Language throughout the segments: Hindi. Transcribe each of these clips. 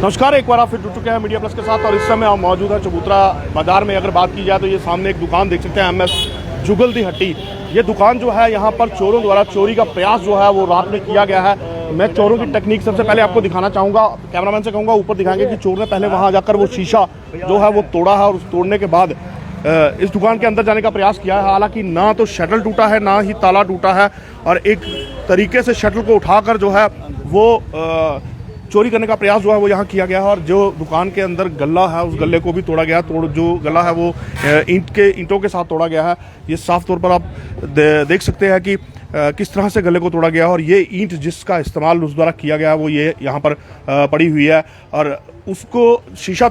नमस्कार, एक बार आप फिर जुड़ चुके हैं मीडिया प्लस के साथ और इस समय आप मौजूद है चबूतरा बाजार में। अगर बात की जाए तो ये सामने एक दुकान देख सकते हैं, MS जुगल दी हट्टी। ये दुकान जो है यहाँ पर चोरों द्वारा चोरी का प्रयास जो है वो रात में किया गया है। मैं चोरों की टेक्निक सबसे पहले आपको दिखाना चाहूँगा, कैमरामैन से कहूँगा ऊपर दिखाएंगे कि चोर ने पहले वहाँ जाकर वो शीशा जो है वो तोड़ा है और उस तोड़ने के बाद इस दुकान के अंदर जाने का प्रयास किया है। हालांकि ना तो शटल टूटा है ना ही ताला टूटा है और एक तरीके से शटल को उठाकर जो है वो चोरी करने का प्रयास जो है वो यहाँ किया गया है। और जो दुकान के अंदर गल्ला है उस गल्ले को भी तोड़ा गया है। जो गला है वो ईंटों के साथ तोड़ा गया है। ये साफ तौर पर आप देख सकते हैं कि किस तरह से गले को तोड़ा गया है। और ये ईंट जिसका इस्तेमाल उस द्वारा किया गया है वो ये यहाँ पर पड़ी हुई है और उसको शीशा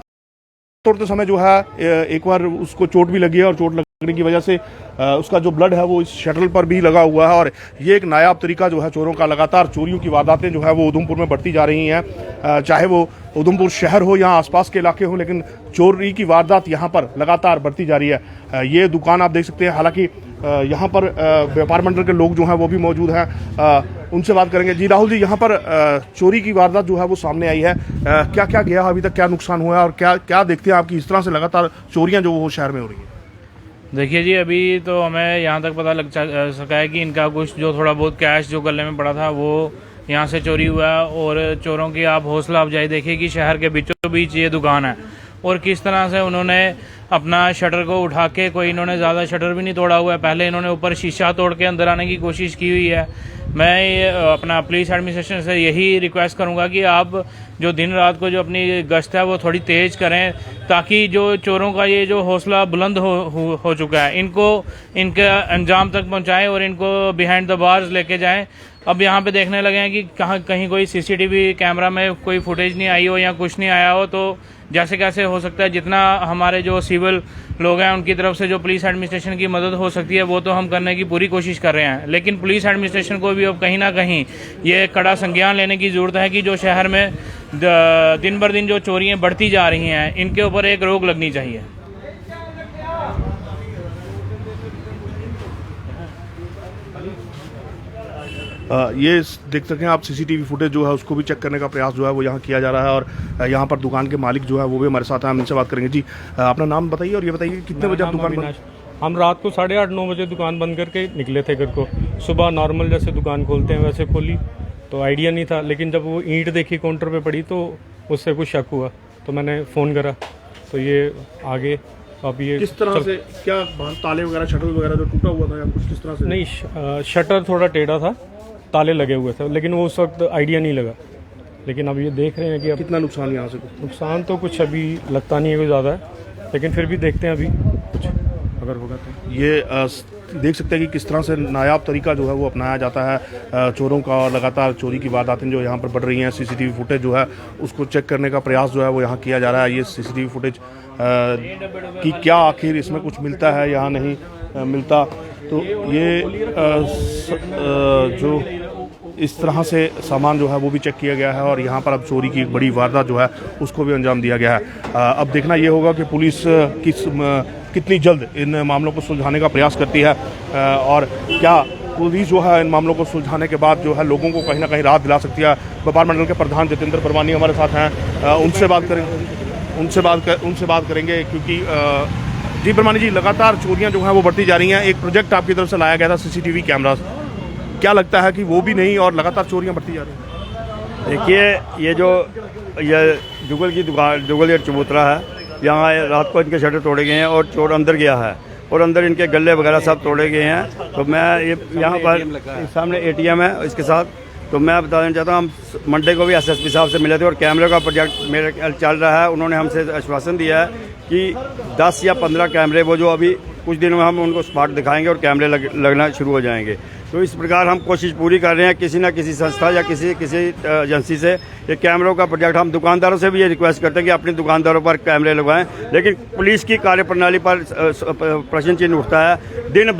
तोड़ते समय जो है एक बार उसको चोट भी लगी है और चोट लगने की वजह से उसका जो ब्लड है वो इस शटल पर भी लगा हुआ है। और ये एक नायाब तरीका जो है चोरों का, लगातार चोरियों की वारदातें जो है वो उधमपुर में बढ़ती जा रही हैं। चाहे वो उधमपुर शहर हो या आसपास के इलाके हो, लेकिन चोरी की वारदात यहाँ पर लगातार बढ़ती जा रही है। ये दुकान आप देख सकते हैं, हालांकि यहाँ पर व्यापार मंडल के लोग जो हैं वो भी मौजूद हैं, उनसे बात करेंगे। जी राहुल जी, यहाँ पर चोरी की वारदात जो है वो सामने आई है, क्या क्या गया अभी तक, क्या नुकसान हुआ है और क्या क्या देखते हैं आपकी इस तरह से लगातार चोरियां जो वो शहर में हो रही है? देखिए जी, अभी तो हमें यहाँ तक पता लग सका है कि इनका कुछ जो थोड़ा बहुत कैश जो गले में पड़ा था वो यहाँ से चोरी हुआ है। और चोरों की आप हौसला अफजाई देखिए कि शहर के बीचों बीच ये दुकान है और किस तरह से उन्होंने अपना शटर को उठा के, कोई इन्होंने ज़्यादा शटर भी नहीं तोड़ा हुआ है, पहले इन्होंने ऊपर शीशा तोड़ के अंदर आने की कोशिश की हुई है। मैं ये अपना पुलिस एडमिनिस्ट्रेशन से यही रिक्वेस्ट करूंगा कि आप जो दिन रात को जो अपनी गश्त है वो थोड़ी तेज़ करें, ताकि जो चोरों का ये जो हौसला बुलंद हो चुका है इनको इनके अंजाम तक पहुंचाएं और इनको बिहाइंड द बार्स लेके जाएं। अब यहाँ पे देखने लगे हैं कि कहीं कोई CCTV कैमरा में कोई फुटेज नहीं आई हो या कुछ नहीं आया हो, तो जैसे कैसे हो सकता है जितना हमारे जो सिविल लोग हैं उनकी तरफ से जो पुलिस एडमिनिस्ट्रेशन की मदद हो सकती है वो तो हम करने की पूरी कोशिश कर रहे हैं। लेकिन पुलिस एडमिनिस्ट्रेशन को भी अब कहीं ना कहीं ये कड़ा संज्ञान लेने की ज़रूरत है कि जो शहर में दिन बर दिन जो चोरियाँ बढ़ती जा रही हैं इनके ऊपर एक रोक लगनी चाहिए। ये देख सकते हैं आप, CCTV फुटेज जो है उसको भी चेक करने का प्रयास जो है वो यहाँ किया जा रहा है। और यहाँ पर दुकान के मालिक जो है वो भी हमारे साथ हैं, हम इनसे बात करेंगे। जी, अपना नाम बताइए और ये बताइए कितने बजे आप दुकान बंद? हम रात को 8:30-9 बजे दुकान बंद करके निकले थे घर को। सुबह नॉर्मल जैसे दुकान खोलते हैं वैसे खोली, तो आइडिया नहीं था। लेकिन जब वो ईंट देखी काउंटर पे पड़ी तो उससे कुछ शक हुआ, तो मैंने फ़ोन करा तो ये आगे। अब ये किस तरह से, क्या ताले वगैरह शटर वगैरह जो टूटा हुआ था या कुछ किस तरह से? नहीं, शटर थोड़ा टेढ़ा था, ताले लगे हुए थे, लेकिन वो उस वक्त आइडिया नहीं लगा। लेकिन अब ये देख रहे हैं कि अब कितना नुकसान यहाँ से? नुकसान तो कुछ अभी लगता नहीं है कोई ज़्यादा है, लेकिन फिर भी देखते हैं अभी कुछ अगर होगा तो। ये देख सकते हैं कि किस तरह से नायाब तरीका जो है वो अपनाया जाता है चोरों का, और लगातार चोरी की वारदातें जो यहाँ पर बढ़ रही हैं। CCTV फुटेज जो है उसको चेक करने का प्रयास जो है वो यहाँ किया जा रहा है। ये CCTV फुटेज कि क्या आखिर इसमें कुछ मिलता है या नहीं मिलता, तो ये जो इस तरह से सामान जो है वो भी चेक किया गया है और यहाँ पर अब चोरी की एक बड़ी वारदात जो है उसको भी अंजाम दिया गया है। अब देखना ये होगा कि पुलिस कितनी जल्द इन मामलों को सुलझाने का प्रयास करती है और क्या पुलिस जो है इन मामलों को सुलझाने के बाद जो है लोगों को कहीं ना कहीं राहत दिला सकती है। व्यापार मंडल के प्रधान जितेंद्र परवानी हमारे साथ हैं, उनसे बात करेंगे क्योंकि जी परवानी जी, लगातार चोरियां जो हैं वो बढ़ती जा रही हैं। एक प्रोजेक्ट आपकी तरफ से लाया गया था CCTV कैमरा, क्या लगता है कि वो भी नहीं और लगातार चोरियां बढ़ती जा रही हैं? देखिए, ये जुगल की दुकान, जुगल या चबूतरा है, यहाँ रात को इनके शटर तोड़े गए हैं और चोर अंदर गया है और अंदर इनके गले वगैरह सब तोड़े गए हैं। तो मैं ये यहाँ पर सामने ATM है इसके साथ, तो मैं बताना चाहता हूँ, हम मंडे को भी SSP साहब से मिले थे और कैमरे का प्रोजेक्ट मेरे चल रहा है। उन्होंने हमसे आश्वासन दिया है कि 10 या 15 कैमरे वो जो अभी कुछ दिनों में हम उनको स्पॉट दिखाएंगे और कैमरे लगना शुरू हो जाएंगे। तो इस प्रकार हम कोशिश पूरी कर रहे हैं किसी ना किसी संस्था या किसी एजेंसी से ये कैमरों का प्रोजेक्ट। हम दुकानदारों से भी ये रिक्वेस्ट करते हैं कि अपनी दुकानदारों पर कैमरे लगवाएं, लेकिन पुलिस की कार्यप्रणाली पर प्रश्न चिन्ह उठता है। दिन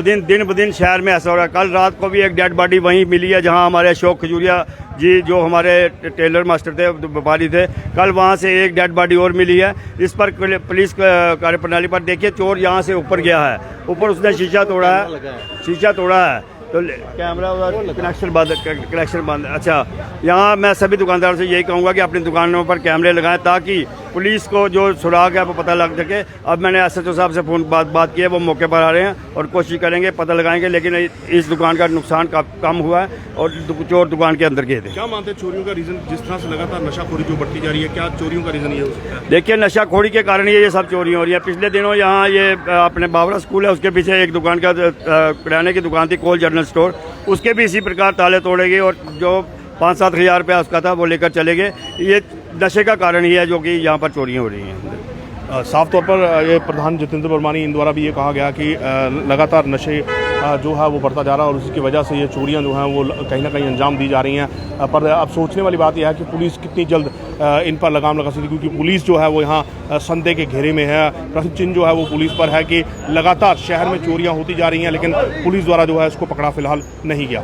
ब दिन शहर में ऐसा हो रहा है। कल रात को भी एक डेड बॉडी वहीं मिली है जहाँ हमारे अशोक खजूरिया जी जो हमारे टेलर मास्टर थे, व्यापारी थे, कल वहाँ से एक डेड बॉडी और मिली है। इस पर पुलिस कार्यप्रणाली पर देखिए, चोर यहाँ से ऊपर गया है, ऊपर उसने शीशा तोड़ा है। तो कैमरा कनेक्शन बंद। अच्छा, यहाँ मैं सभी दुकानदारों से यही कहूँगा कि अपनी दुकानों पर कैमरे लगाएं ताकि पुलिस को जो सुराग है वो पता लग सके। अब मैंने SHO साहब से फ़ोन बात की है, वो मौके पर आ रहे हैं और कोशिश करेंगे, पता लगाएंगे, लेकिन इस दुकान का नुकसान कम हुआ है और चोर दुकान के अंदर गए थे। क्या मानते हैं चोरियों का रीजन, जिस तरह से लगातार नशाखोरी जो बढ़ती जा रही है, क्या चोरियों का रीजन ये हो सकता है? देखिए, नशाखोरी के कारण ये सब चोरियाँ हो रही है। पिछले दिनों यहाँ ये अपने बाबरा स्कूल है, उसके पीछे एक दुकान का किराने की दुकान थी, कोल जनरल स्टोर, उसके भी इसी प्रकार ताले तोड़े गए और जो 5-7 हज़ार रुपया उसका था वो लेकर चले गए। ये नशे का कारण ही है जो कि यहाँ पर चोरियाँ हो रही हैं। साफ तौर पर ये प्रधान जितेंद्र वर्मानी इन द्वारा भी ये कहा गया कि लगातार नशे जो है वो बढ़ता जा रहा है और उसकी वजह से ये चोरियां जो हैं वो कहीं ना कहीं अंजाम दी जा रही हैं। पर अब सोचने वाली बात यह है कि पुलिस कितनी जल्द इन पर लगाम लगा सकती है, क्योंकि पुलिस जो है वो यहाँ संदेह के घेरे में है। प्रश्न चिन्ह जो है वो पुलिस पर है कि लगातार शहर में चोरियाँ होती जा रही हैं, लेकिन पुलिस द्वारा जो है इसको पकड़ा फिलहाल नहीं गया।